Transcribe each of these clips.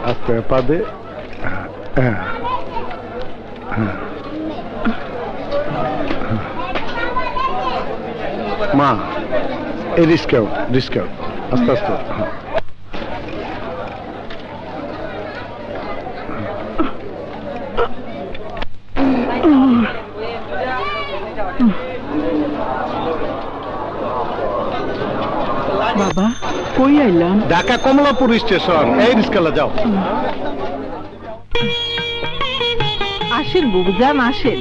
আস্তে পা দে। মা এই রিস্কেও আস্তে আস্তে। বাবা কই আইলাম? ঢাকা কমলাপুর স্টেশন। এই রিস্কালা যাও। আসেন বুবুজান আসেন,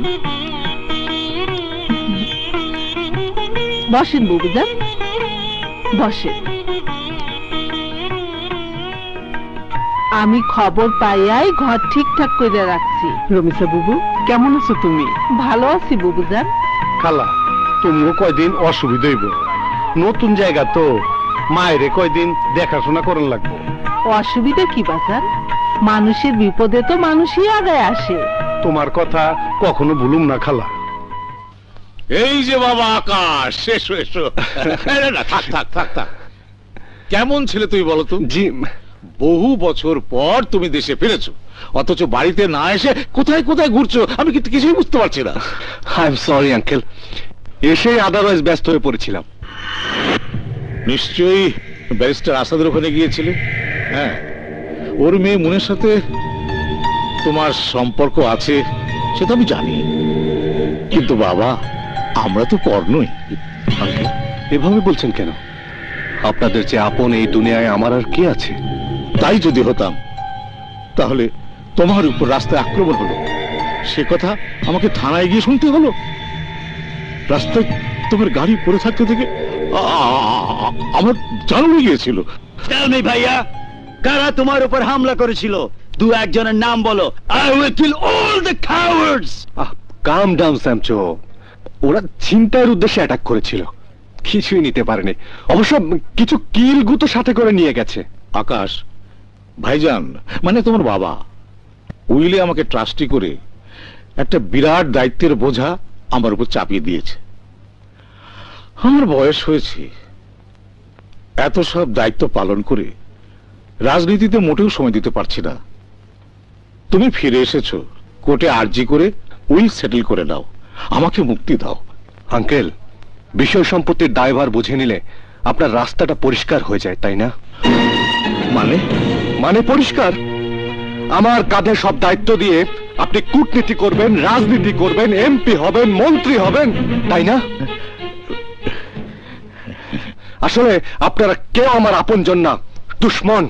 বসেন বুবুজান বসেন। আমি খবর পাইয়াই ঘর ঠিকঠাক করে রাখছি। রমিসা বুবু কেমন আছো তুমি? ভালো আছি বুবুজান। খালা তুমিও কয়দিন অসুবিধা হইব, নতুন জায়গা তো, মায়েরে কয়দিন দেখাশোনা করেন লাগবো। অসুবিধা কি বাজান, মানুষের বিপদে তো মানুষই আগায় আসে। তোমার কথা কখনো ভুলুম না খালা। এই যে বাবা আকাশ, এসো এসো। থাক থাক থাক থাক। কেমন ছেলে তুই বলো তো? জি, বহু বছর পর তুমি দেশে ফিরেছো, অথচ বাড়িতে না এসে কোথায় কোথায় ঘুরছো আমি কিন্তু কিছুই বুঝতে পারছি না। আই এম সরি আঙ্কেল, এসেই আদারওয়াইজ ব্যস্ত হয়ে পড়েছিলাম। নিশ্চয়ই ব্যারিস্টার আসাদের ওখানে গিয়েছিলে। হ্যাঁ, ওর মেয়ে মনের সাথে তোমার সম্পর্ক আছে সেটা আমি জানি, কিন্তু বাবা আমরা তো পর নই। আঙ্কেল এভাবে বলছেন কেন? আপনাদের যে আপন এই দুনিয়ায় আমার আর কি আছে? তাই যদি হতাম তাহলে তোমার উপর রাস্তায় আক্রমণ হলো, সে কথা আমাকে থানায় গিয়ে শুনতে হলো। রাস্তায় তোমার গাড়ি পড়ে থাকতে থেকে আমার জানানো গিয়েছিল। ভাইয়া কারা তোমার উপর হামলা করেছিল? দু একজনের নাম বলো। I will kill all the cowards. Calm down স্যামচো, ওরা ছিনতাইয়ের উদ্দেশ্যে অ্যাটাক করেছিল, কিছুই নিতে পারেনি। অবশ্য কিছু কিল গুতো সাথে করে নিয়ে গেছে। আকাশ ভাইজান মানে তোমার বাবা উইলে আমাকে ট্রাস্টি করে একটা বিরাট দায়িত্বের বোঝা আমার উপর চাপিয়ে দিয়েছে। আমার বয়স হয়েছে, এত সব দায়িত্ব পালন করে রাজনীতিতে মোটেও সময় দিতে পারছি না। তুমি ফিরে এসেছো, কোর্টে আর্জি করে উইল সেটেল করে নাও, আমাকে মুক্তি দাও। আঙ্কেল বিষয় সম্পত্তির দায়ভার বুঝে নিলে আপনার রাস্তাটা পরিষ্কার হয়ে যায়, তাই না? মানে পরিষ্কার। আমার কাঁধে সব দায়িত্ব দিয়ে আপনি কূটনীতি করবেন, রাজনীতি করবেন, এমপি হবেন, মন্ত্রী হবেন, তাই না? আসলে আপনারা কেউ আমার আপনজন না, দুশ্মন।